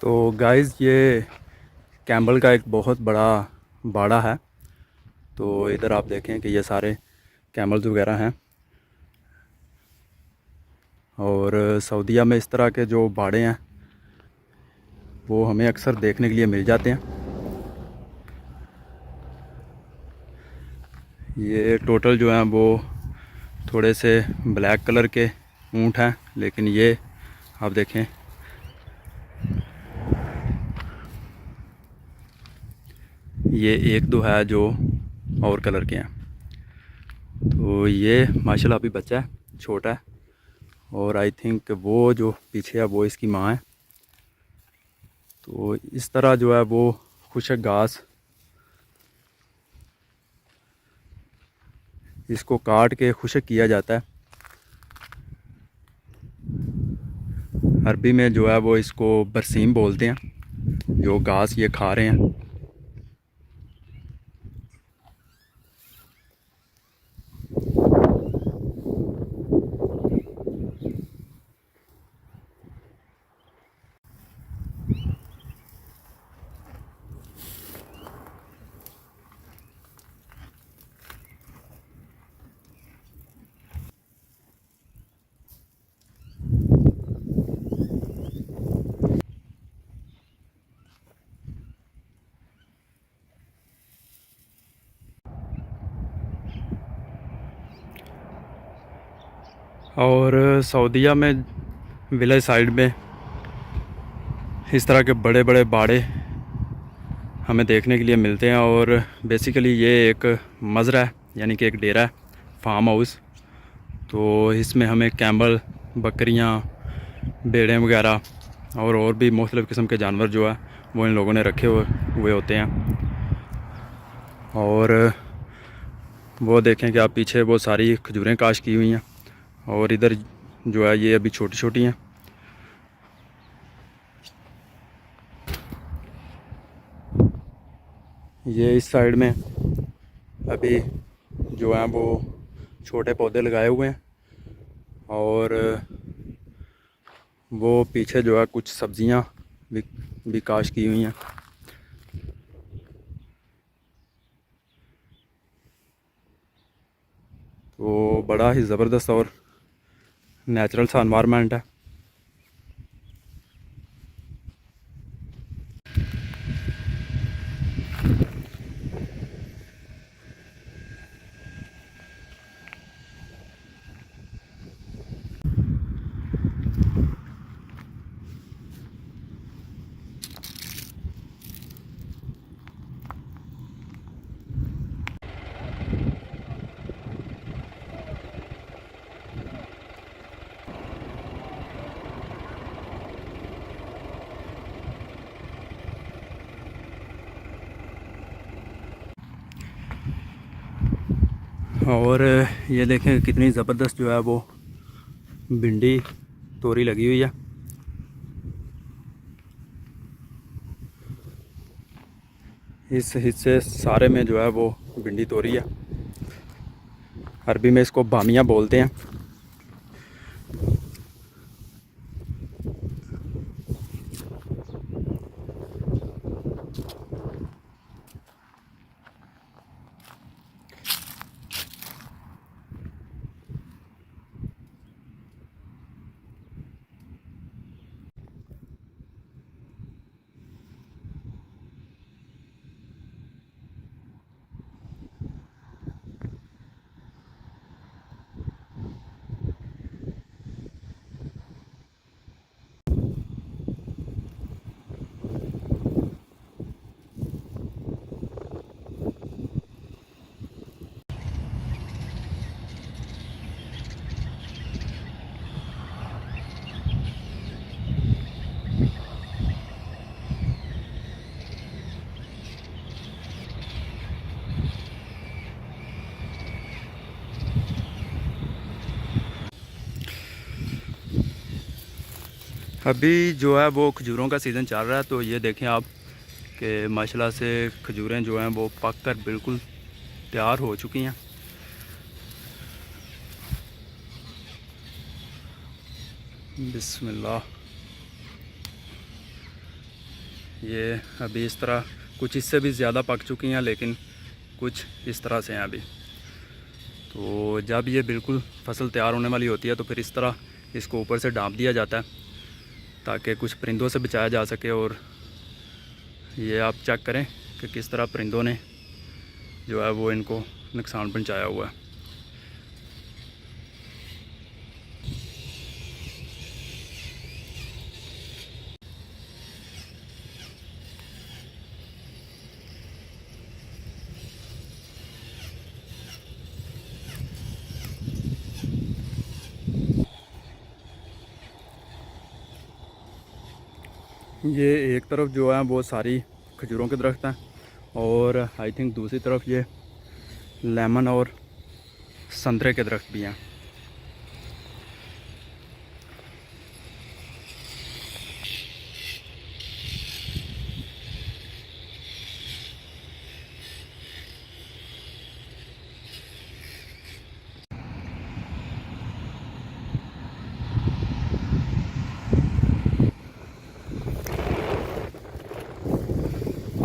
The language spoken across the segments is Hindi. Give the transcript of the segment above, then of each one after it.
तो गाइस ये कैम्बल का एक बहुत बड़ा बाड़ा है। तो इधर आप देखें कि ये सारे कैमल्स वगैरह हैं, और सऊदीया में इस तरह के जो बाड़े हैं वो हमें अक्सर देखने के लिए मिल जाते हैं। ये टोटल जो हैं वो थोड़े से ब्लैक कलर के ऊँट हैं, लेकिन ये आप देखें ये एक दो है जो और कलर के हैं। तो ये माशाल्लाह अभी बच्चा है, छोटा है, और आई थिंक वो जो पीछे है वो इसकी माँ है। तो इस तरह जो है वो खुशक घास इसको काट के खुशक किया जाता है। अरबी में जो है वो इसको बरसीम बोलते हैं, जो घास ये खा रहे हैं। और सऊदीया में विलेज साइड में इस तरह के बड़े बड़े बाड़े हमें देखने के लिए मिलते हैं। और बेसिकली ये एक मज़रा है, यानी कि एक डेरा है, फार्म हाउस। तो इसमें हमें कैमल, बकरियां, भेड़ें वगैरह और भी मुख्तलिफ़ किस्म के जानवर जो है वो इन लोगों ने रखे हुए होते हैं। और वो देखें कि आप पीछे वो सारी खजूरें काश की हुई हैं, और इधर जो है ये अभी छोटी छोटी हैं। ये इस साइड में अभी जो है वो छोटे पौधे लगाए हुए हैं, और वो पीछे जो है कुछ सब्जियां भी काश की हुई हैं। तो बड़ा ही ज़बरदस्त और नेचुरल सा एनवायरनमेंट है। और ये देखें कितनी ज़बरदस्त जो है वो भिंडी तोरी लगी हुई है। इस हिस्से सारे में जो है वो भिंडी तोरी है। अरबी में इसको बामिया बोलते हैं। अभी जो है वो खजूरों का सीज़न चल रहा है, तो ये देखें आप कि माशाल्लाह से खजूरें जो हैं वो पक कर बिल्कुल तैयार हो चुकी हैं। बिस्मिल्लाह। ये अभी इस तरह, कुछ इससे भी ज़्यादा पक चुकी हैं, लेकिन कुछ इस तरह से हैं अभी। तो जब ये बिल्कुल फसल तैयार होने वाली होती है तो फिर इस तरह इसको ऊपर से ढाँप दिया जाता है ताकि कुछ परिंदों से बचाया जा सके। और ये आप चेक करें कि किस तरह परिंदों ने जो है वो इनको नुकसान पहुंचाया हुआ है। ये एक तरफ जो है वो सारी खजूरों के दरख्त हैं और आई थिंक दूसरी तरफ ये लेमन और संतरे के दरख्त भी हैं।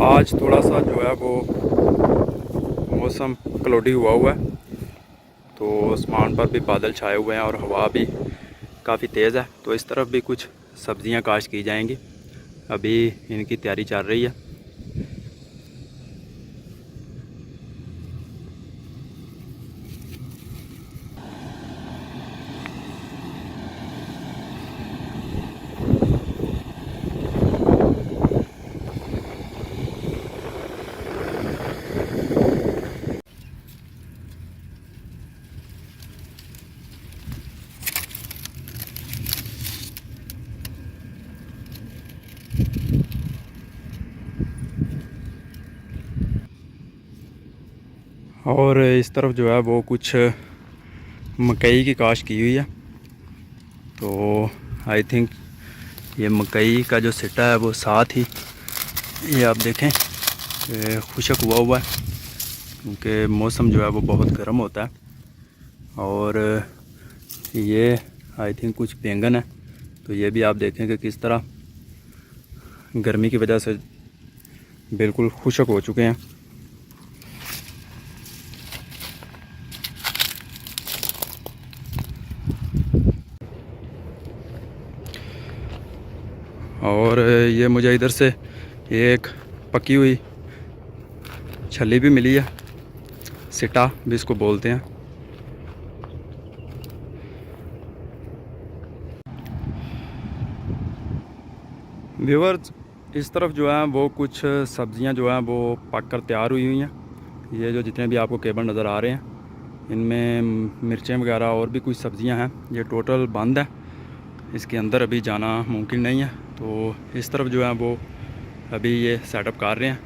आज थोड़ा सा जो है वो मौसम क्लोडी हुआ है, तो आसमान पर भी बादल छाए हुए हैं और हवा भी काफ़ी तेज़ है। तो इस तरफ भी कुछ सब्ज़ियां काश्त की जाएंगी, अभी इनकी तैयारी चल रही है। और इस तरफ जो है वो कुछ मकई की काश्त की हुई है। तो आई थिंक ये मकई का जो सिट्टा है वो साथ ही ये आप देखें खुशक हुआ है, क्योंकि मौसम जो है वो बहुत गर्म होता है। और ये आई थिंक कुछ बैंगन है, तो ये भी आप देखें कि किस तरह गर्मी की वजह से बिल्कुल खुशक हो चुके हैं। और ये मुझे इधर से एक पकी हुई छली भी मिली है, सिटा भी इसको बोलते हैं। व्यूअर्स, इस तरफ जो है वो कुछ सब्ज़ियां जो हैं वो पक कर तैयार हुई हैं। ये जो जितने भी आपको केबल नज़र आ रहे हैं, इनमें मिर्चें वगैरह और भी कुछ सब्ज़ियां हैं। ये टोटल बंद है, इसके अंदर अभी जाना मुमकिन नहीं है। तो इस तरफ जो है वो अभी ये सेटअप कर रहे हैं।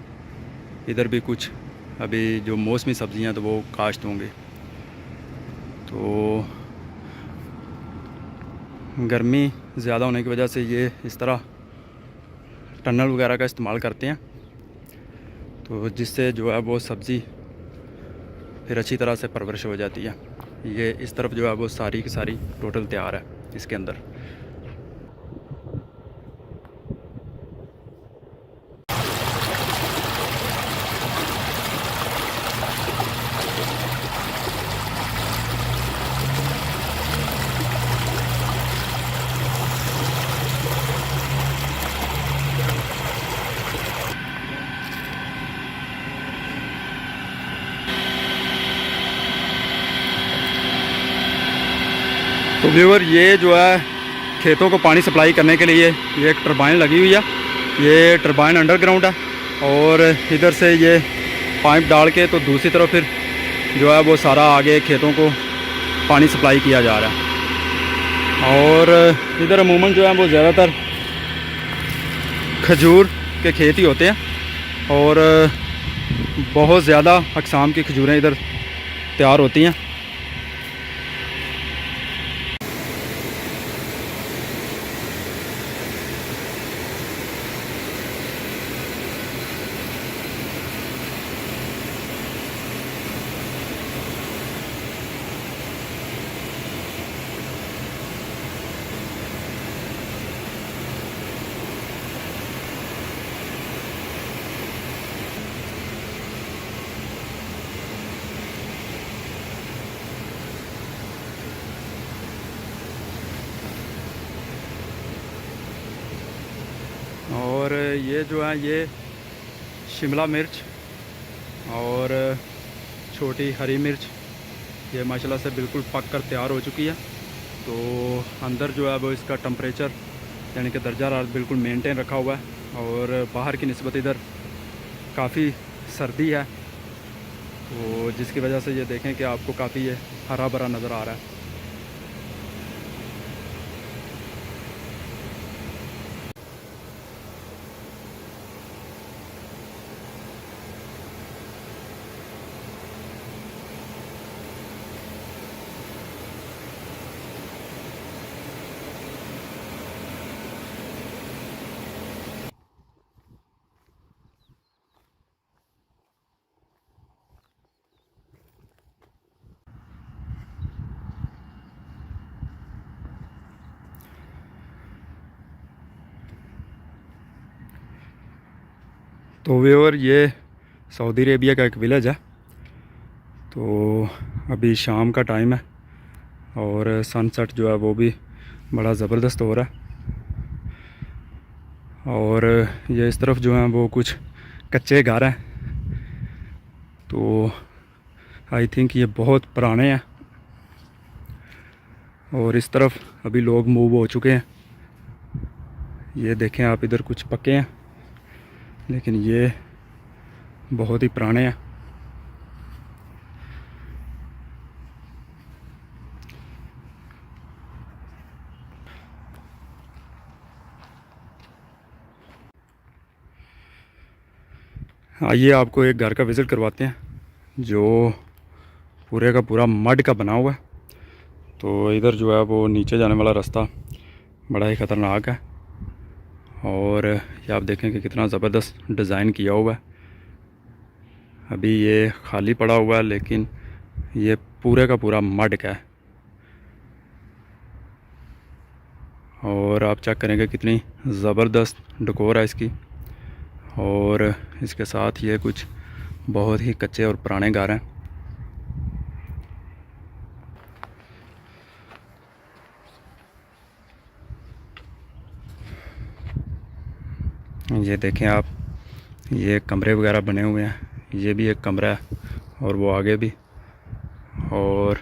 इधर भी कुछ अभी जो मौसमी सब्ज़ियां तो वो काश्त होंगी। तो गर्मी ज़्यादा होने की वजह से ये इस तरह टनल वगैरह का इस्तेमाल करते हैं, तो जिससे जो है वो सब्ज़ी फिर अच्छी तरह से परवरिश हो जाती है। ये इस तरफ जो है वो सारी की सारी टोटल तैयार है इसके अंदर। तो व्यूअर, ये जो है खेतों को पानी सप्लाई करने के लिए ये एक टरबाइन लगी हुई है। ये टरबाइन अंडरग्राउंड है और इधर से ये पाइप डाल के तो दूसरी तरफ फिर जो है वो सारा आगे खेतों को पानी सप्लाई किया जा रहा है। और इधर अमूमन जो है वो ज़्यादातर खजूर के खेत ही होते हैं और बहुत ज़्यादा अक़साम की खजूरें इधर तैयार होती हैं। और ये जो है ये शिमला मिर्च और छोटी हरी मिर्च ये माशाल्लाह से बिल्कुल पक कर तैयार हो चुकी है। तो अंदर जो है वो इसका टेम्परेचर यानी कि दर्जा हरारत बिल्कुल मेंटेन रखा हुआ है और बाहर की निस्बत इधर काफ़ी सर्दी है, तो जिसकी वजह से ये देखें कि आपको काफ़ी ये हरा भरा नज़र आ रहा है। तो व्यूअर ये सऊदी अरेबिया का एक विलेज है। तो अभी शाम का टाइम है और सनसेट जो है वो भी बड़ा ज़बरदस्त हो रहा है। और ये इस तरफ जो है वो कुछ कच्चे घर हैं, तो आई थिंक ये बहुत पुराने हैं। और इस तरफ अभी लोग मूव हो चुके हैं। ये देखें आप, इधर कुछ पक्के हैं लेकिन ये बहुत ही पुराने हैं। आइए आपको एक घर का विज़िट करवाते हैं जो पूरे का पूरा मड का बना हुआ है। तो इधर जो है वो नीचे जाने वाला रास्ता बड़ा ही ख़तरनाक है और ये आप देखें कि कितना ज़बरदस्त डिज़ाइन किया हुआ है। अभी ये खाली पड़ा हुआ है लेकिन ये पूरे का पूरा मड का है। और आप चेक करेंगे कितनी ज़बरदस्त डेकोर है इसकी। और इसके साथ ये कुछ बहुत ही कच्चे और पुराने घर हैं। ये देखें आप, ये कमरे वगैरह बने हुए हैं। ये भी एक कमरा है और वो आगे भी। और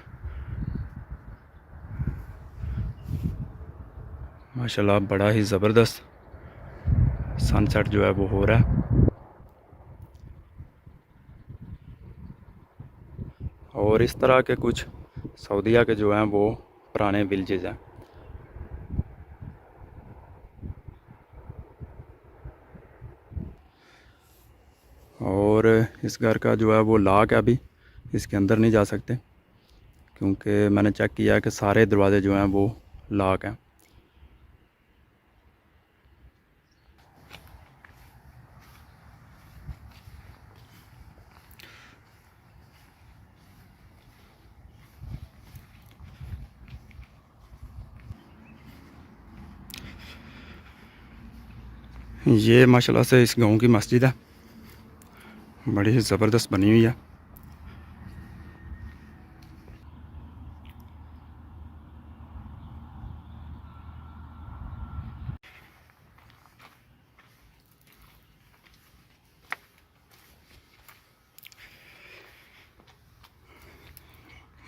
माशाल्लाह बड़ा ही ज़बरदस्त सनसेट जो है वो हो रहा है। और इस तरह के कुछ सऊदीया के जो हैं वो पुराने विलेजेस हैं। और इस घर का जो है वो लॉक है, अभी इसके अंदर नहीं जा सकते क्योंकि मैंने चेक किया कि सारे दरवाज़े जो हैं वो लॉक हैं। ये माशाल्लाह से इस गांव की मस्जिद है, बड़ी ही ज़बरदस्त बनी हुई है।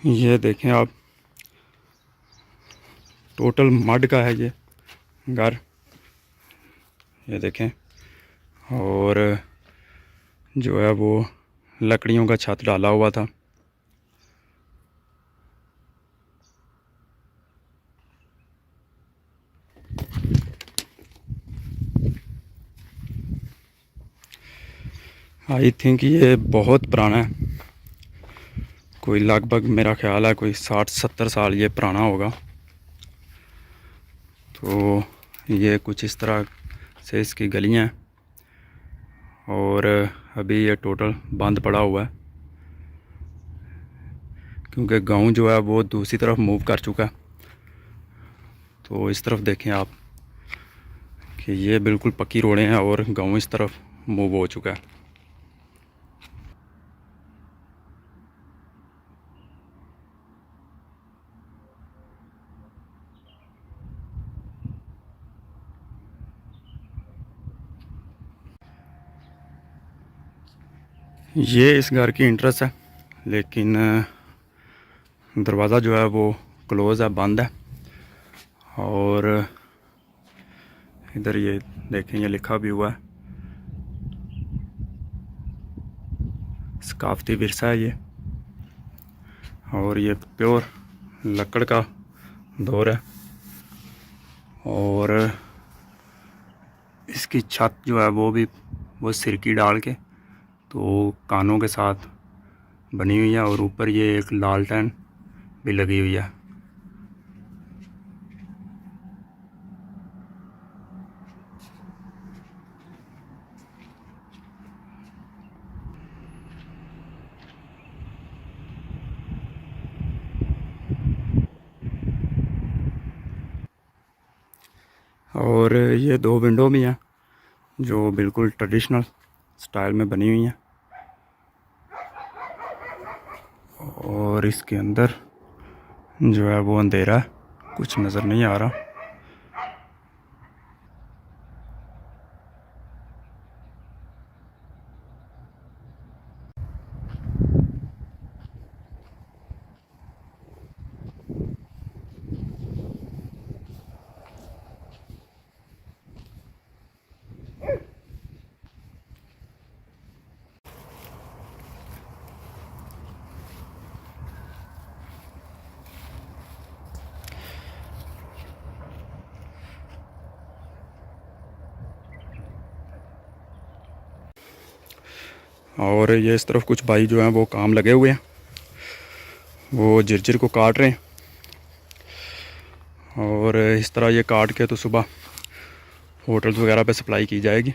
ये देखें आप, टोटल मड का है ये घर, ये देखें। और जो है वो लकड़ियों का छत डाला हुआ था। आई थिंक ये बहुत पुराना है, कोई लगभग मेरा ख्याल है कोई 60-70 साल ये पुराना होगा। तो ये कुछ इस तरह से इसकी गलियां हैं और अभी ये टोटल बंद पड़ा हुआ है क्योंकि गांव जो है वो दूसरी तरफ मूव कर चुका है। तो इस तरफ देखें आप कि ये बिल्कुल पक्की रोडें हैं और गांव इस तरफ मूव हो चुका है। ये इस घर की इंट्रेस है, लेकिन दरवाज़ा जो है वो क्लोज़ है, बंद है। और इधर ये देखें, ये लिखा भी हुआ है, सकाफती विरसा है ये। और ये प्योर लकड़ का दौर है। और इसकी छत जो है वो सिरकी डाल के तो कानों के साथ बनी हुई है। और ऊपर ये एक लालटेन भी लगी हुई है। और ये 2 विंडो भी हैं जो बिल्कुल ट्रेडिशनल स्टाइल में बनी हुई हैं। और इसके अंदर जो है वो अंधेरा है, कुछ नज़र नहीं आ रहा। और ये इस तरफ कुछ भाई जो हैं वो काम लगे हुए हैं, वो जर्जर को काट रहे हैं। और इस तरह ये काट के तो सुबह होटल्स वगैरह पे सप्लाई की जाएगी।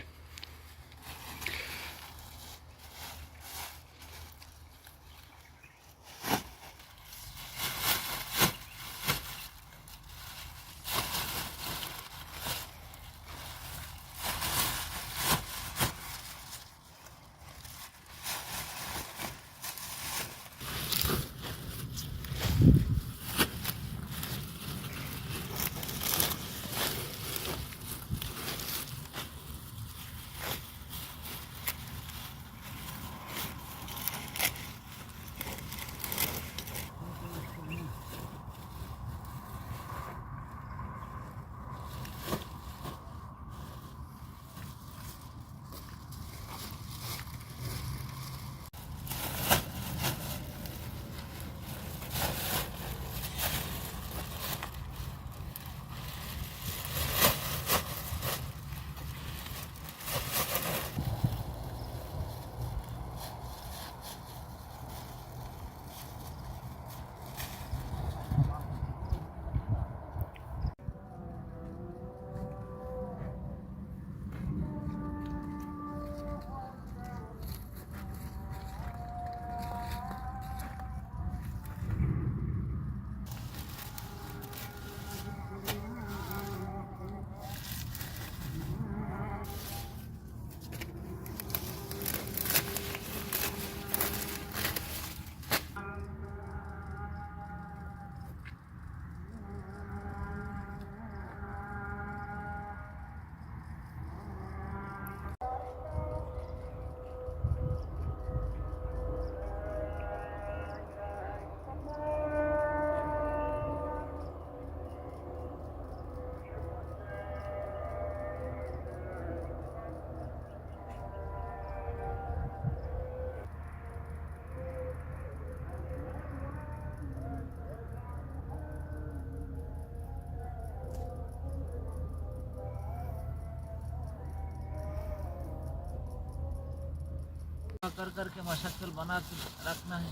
कर करके मशक्कल बना के रखना है,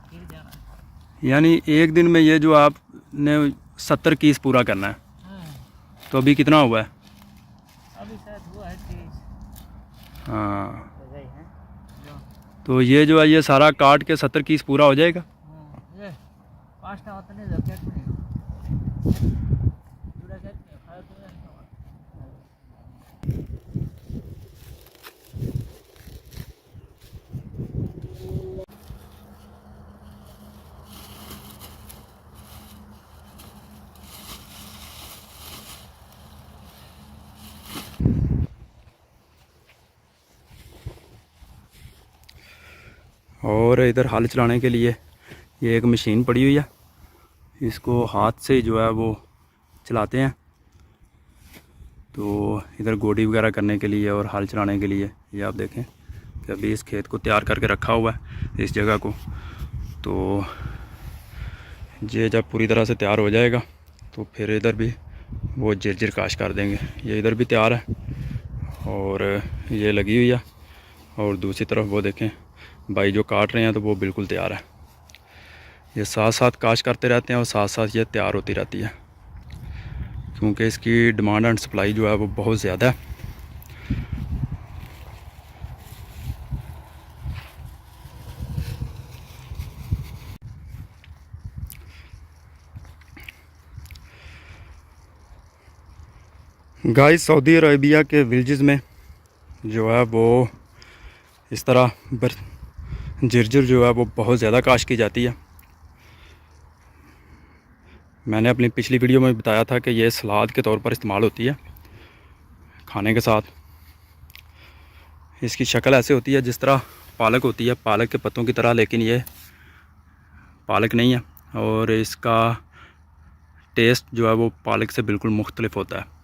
फिर जाना है। यानी एक दिन में ये जो आपने 70 कीस पूरा करना है, तो अभी कितना हुआ है? अभी शायद हुआ है 30। हाँ, है जो तो ये जो है ये सारा काट के 70 कीस पूरा हो जाएगा। ये 5टा होता नहीं जैकेट नहीं जुड़ा के खाया तो नहीं। और इधर हल चलाने के लिए ये एक मशीन पड़ी हुई है, इसको हाथ से जो है वो चलाते हैं। तो इधर गोडी वगैरह करने के लिए और हल चलाने के लिए ये आप देखें कि अभी इस खेत को तैयार करके रखा हुआ है इस जगह को। तो ये जब पूरी तरह से तैयार हो जाएगा तो फिर इधर भी वो जिरजिर काश कर देंगे। ये इधर भी तैयार है और ये लगी हुई है, और दूसरी तरफ वो देखें भाई जो काट रहे हैं तो वो बिल्कुल तैयार है। ये साथ साथ काश करते रहते हैं और साथ साथ ये तैयार होती रहती है, क्योंकि इसकी डिमांड एंड सप्लाई जो है वो बहुत ज़्यादा है। गाइस सऊदी अरेबिया के विलेजेस में जो है वो इस तरह जिरजिर जो है वो बहुत ज़्यादा काश की जाती है। मैंने अपनी पिछली वीडियो में बताया था कि ये सलाद के तौर पर इस्तेमाल होती है खाने के साथ। इसकी शक्ल ऐसे होती है जिस तरह पालक होती है, पालक के पत्तों की तरह, लेकिन ये पालक नहीं है और इसका टेस्ट जो है वो पालक से बिल्कुल मुख्तलिफ होता है।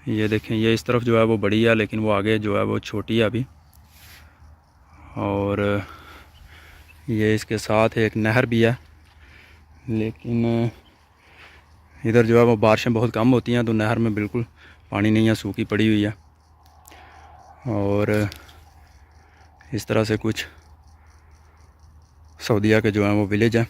ये देखें, ये इस तरफ जो है वो बड़ी है, लेकिन वो आगे जो है वो छोटी है अभी। और ये इसके साथ एक नहर भी है, लेकिन इधर जो है वो बारिशें बहुत कम होती हैं तो नहर में बिल्कुल पानी नहीं है, सूखी पड़ी हुई है। और इस तरह से कुछ सऊदीया के जो हैं वो विलेज हैं।